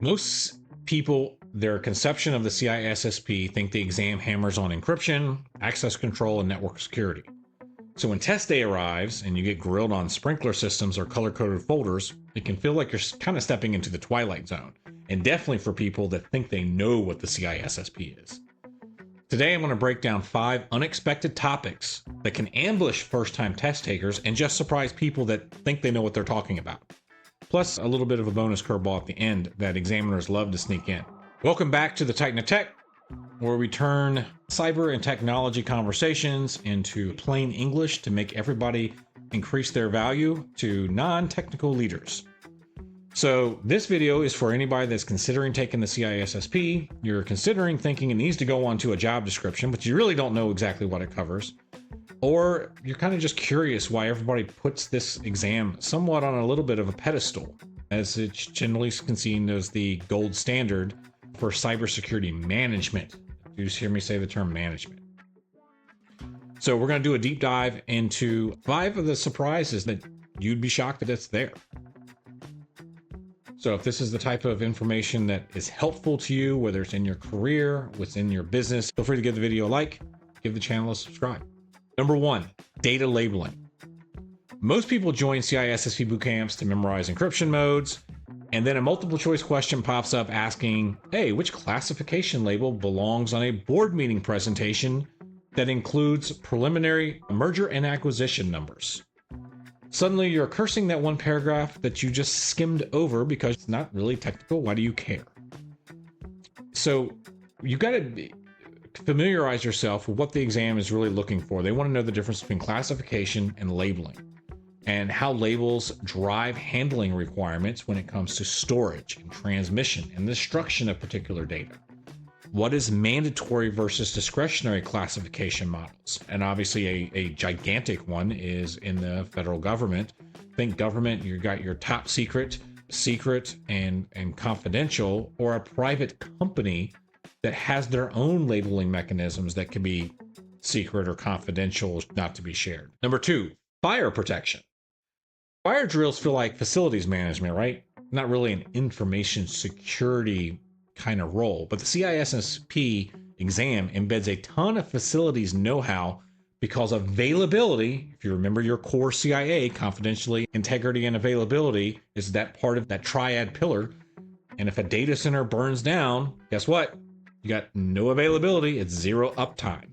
Most people, their conception of the CISSP think the exam hammers on encryption, access control, and network security. So when test day arrives and you get grilled on sprinkler systems or color-coded folders, it can feel like you're kind of stepping into the twilight zone, and definitely for people that think they know what the CISSP is. Today I'm going to break down 5 unexpected topics that can ambush first-time test takers and just surprise people that think they know what they're talking about. Plus a little bit of a bonus curveball at the end that examiners love to sneak in. Welcome back to the Titan of Tech, where we turn cyber and technology conversations into plain English to make everybody increase their value to non-technical leaders. So this video is for anybody that's considering taking the CISSP, you're considering thinking it needs to go onto a job description, but you really don't know exactly what it covers, or you're kind of just curious why everybody puts this exam somewhat on a little bit of a pedestal, as it's generally seen as the gold standard for cybersecurity management. You just hear me say the term management. So we're going to do a deep dive into 5 of the surprises that you'd be shocked that it's there. So if this is the type of information that is helpful to you, whether it's in your career, within your business, feel free to give the video a like, give the channel a subscribe. Number 1, data labeling. Most people join CISSP boot camps to memorize encryption modes, and then a multiple choice question pops up asking, hey, which classification label belongs on a board meeting presentation that includes preliminary merger and acquisition numbers? Suddenly you're cursing that one paragraph that you just skimmed over because it's not really technical. Why do you care? So you got to familiarize yourself with what the exam is really looking for. They want to know the difference between classification and labeling, and how labels drive handling requirements when it comes to storage and transmission and destruction of particular data. What is mandatory versus discretionary classification models? And obviously a gigantic one is in the federal government. Think government, you got your top secret, and confidential, or a private company that has their own labeling mechanisms that can be secret or confidential, not to be shared. Number 2, fire protection. Fire drills feel like facilities management, right? Not really an information security kind of role, but the CISSP exam embeds a ton of facilities know-how because availability, if you remember your core CIA, confidentiality, integrity, and availability, is that part of that triad pillar. And if a data center burns down, guess what? You got no availability, it's 0 uptime.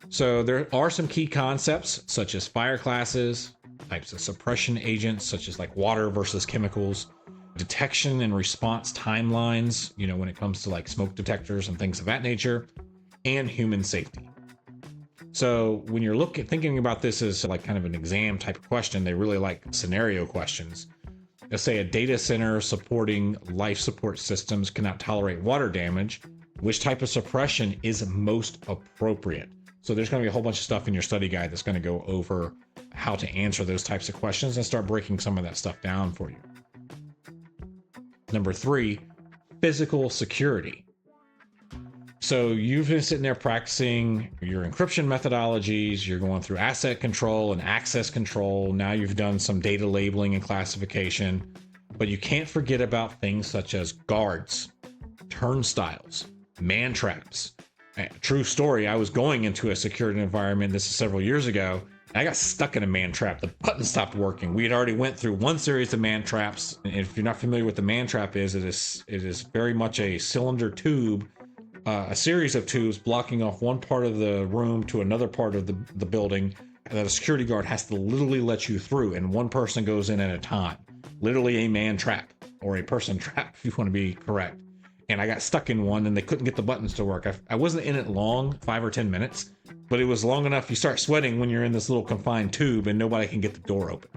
So there are some key concepts such as fire classes, types of suppression agents such as like water versus chemicals, detection and response timelines, when it comes to like smoke detectors and things of that nature, and human safety. So when you're thinking about this as like kind of an exam type of question, they really like scenario questions. Let's say a data center supporting life support systems cannot tolerate water damage. Which type of suppression is most appropriate? So there's going to be a whole bunch of stuff in your study guide that's going to go over how to answer those types of questions and start breaking some of that stuff down for you. Number 3, physical security. So you've been sitting there practicing your encryption methodologies, you're going through asset control and access control. Now you've done some data labeling and classification, but you can't forget about things such as guards, turnstiles, man traps. True story, I was going into a security environment, this is several years ago, and I got stuck in a man trap. The button stopped working. We had already went through one series of man traps, and if you're not familiar with the man trap it is very much a cylinder tube, a series of tubes blocking off one part of the room to another part of the building that a security guard has to literally let you through, and one person goes in at a time. Literally a man trap, or a person trap if you want to be correct. And I got stuck in one and they couldn't get the buttons to work. I wasn't in it long, 5 or 10 minutes, but it was long enough you start sweating when you're in this little confined tube and nobody can get the door open.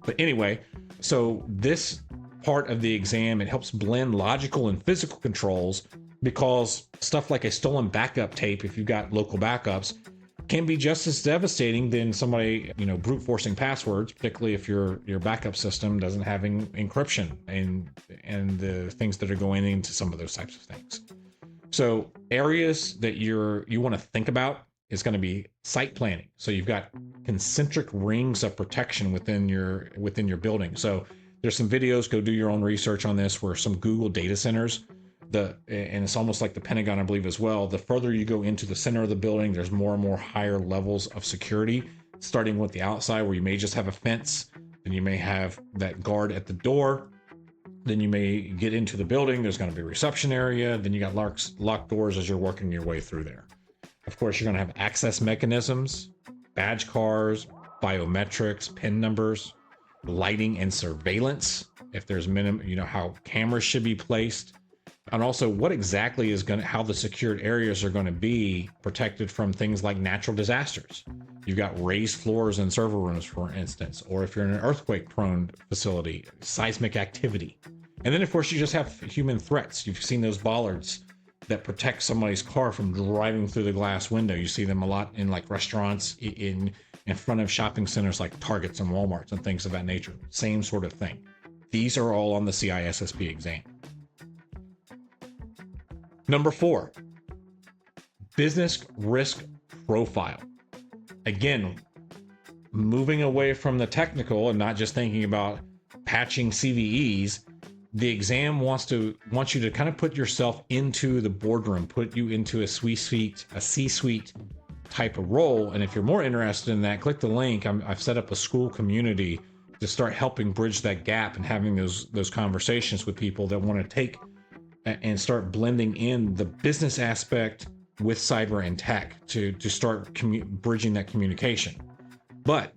But anyway, so this part of the exam, it helps blend logical and physical controls, because stuff like a stolen backup tape, if you've got local backups, can be just as devastating than somebody, brute forcing passwords, particularly if your backup system doesn't have encryption and the things that are going into some of those types of things. So areas that you want to think about is going to be site planning. So you've got concentric rings of protection within your building. So There's some videos, go do your own research on this, where some Google data centers, and it's almost like the Pentagon, I believe, as well. The further you go into the center of the building, there's more and more higher levels of security, starting with the outside, where you may just have a fence, and you may have that guard at the door. Then you may get into the building. There's going to be a reception area. Then you got locked doors as you're working your way through there. Of course, you're going to have access mechanisms, badge cards, biometrics, PIN numbers, lighting and surveillance. If there's how cameras should be placed, and also what exactly is how the secured areas are going to be protected from things like natural disasters. You've got raised floors in server rooms, for instance, or if you're in an earthquake-prone facility, seismic activity. And then, of course, you just have human threats. You've seen those bollards that protect somebody's car from driving through the glass window. You see them a lot in like restaurants, in front of shopping centers like Targets and Walmarts and things of that nature. Same sort of thing. These are all on the CISSP exam. Number 4, business risk profile. Again, moving away from the technical and not just thinking about patching CVEs, the exam wants you to kind of put yourself into the boardroom, put you into a C-suite type of role. And if you're more interested in that, click the link. I've set up a school community to start helping bridge that gap and having those conversations with people that want to take and start blending in the business aspect with cyber and tech to start bridging that communication. But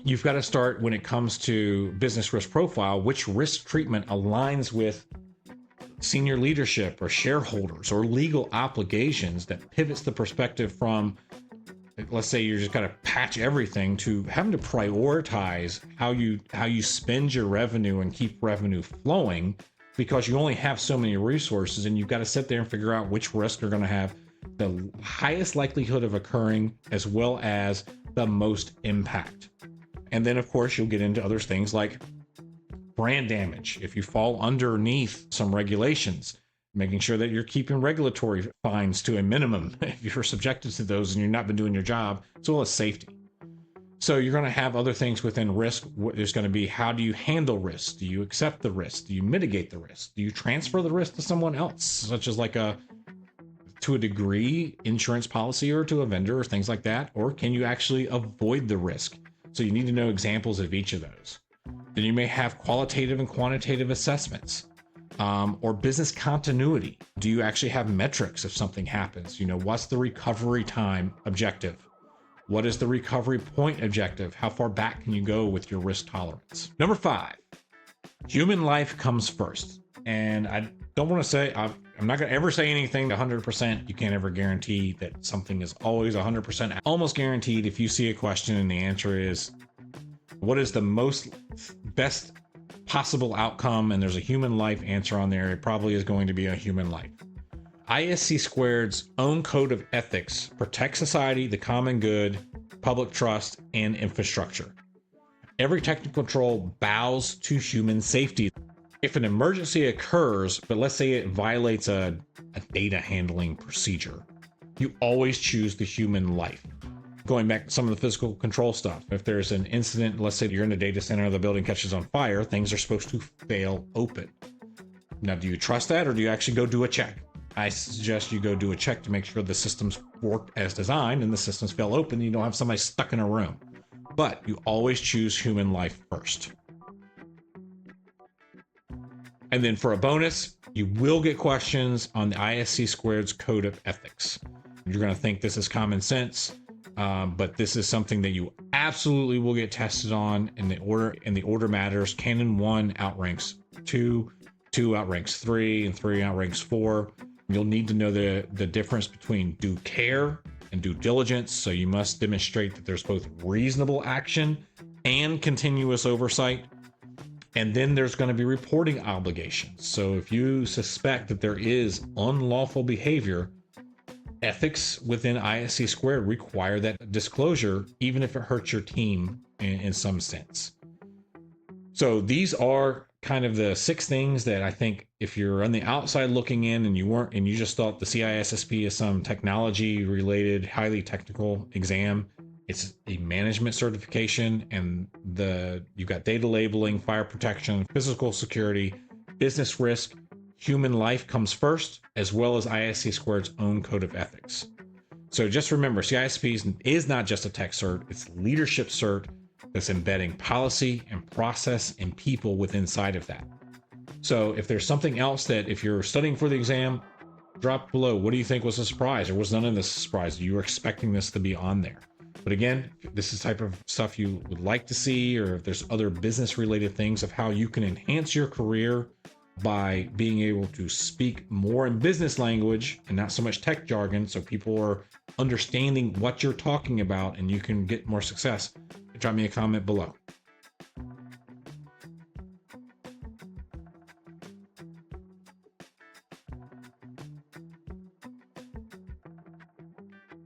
you've got to start, when it comes to business risk profile, which risk treatment aligns with senior leadership or shareholders or legal obligations, that pivots the perspective from, let's say you're just got to patch everything, to having to prioritize how you spend your revenue and keep revenue flowing, because you only have so many resources, and you've got to sit there and figure out which risks are going to have the highest likelihood of occurring as well as the most impact. And then, of course, you'll get into other things like brand damage. If you fall underneath some regulations, making sure that you're keeping regulatory fines to a minimum if you're subjected to those and you've not been doing your job, as well as safety. So you're going to have other things within risk. There's going to be, how do you handle risk? Do you accept the risk? Do you mitigate the risk? Do you transfer the risk to someone else, such as to a degree, insurance policy, or to a vendor or things like that? Or can you actually avoid the risk? So you need to know examples of each of those. Then you may have qualitative and quantitative assessments, or business continuity. Do you actually have metrics if something happens? What's the recovery time objective? What is the recovery point objective? How far back can you go with your risk tolerance? Number 5, human life comes first. And I don't want to say, I'm not going to ever say anything to 100%. You can't ever guarantee that something is always 100%. Almost guaranteed, if you see a question and the answer is, what is the best possible outcome, and there's a human life answer on there, it probably is going to be a human life. ISC Squared's own code of ethics protects society, the common good, public trust, and infrastructure. Every technical control bows to human safety. If an emergency occurs, but let's say it violates a data handling procedure, you always choose the human life. Going back to some of the physical control stuff, if there's an incident, let's say you're in a data center, the building catches on fire, things are supposed to fail open. Now, do you trust that, or do you actually go do a check? I suggest you go do a check to make sure the systems work as designed and the systems fail open and you don't have somebody stuck in a room. But you always choose human life first. And then for a bonus, you will get questions on the ISC Squared's code of ethics. You're going to think this is common sense, but this is something that you absolutely will get tested on in the order matters. Canon 1 outranks 2, 2 outranks 3, and 3 outranks 4. You'll need to know the difference between due care and due diligence. So you must demonstrate that there's both reasonable action and continuous oversight. And then there's going to be reporting obligations. So if you suspect that there is unlawful behavior, ethics within ISC Squared require that disclosure, even if it hurts your team in some sense. So these are kind of the 6 things that I think, if you're on the outside looking in and you just thought the CISSP is some technology related, highly technical exam, It's a management certification, and you've got data labeling, fire protection, physical security, business risk, human life comes first, as well as ISC Squared's own code of ethics. So just remember, CISSP is not just a tech cert, it's leadership cert that's embedding policy and process and people within inside of that. So if there's something else that, if you're studying for the exam, drop below. What do you think was a surprise, or was none of this a surprise? You were expecting this to be on there. But again, if this is the type of stuff you would like to see, or if there's other business related things of how you can enhance your career by being able to speak more in business language and not so much tech jargon, so people are understanding what you're talking about and you can get more success, drop me a comment below.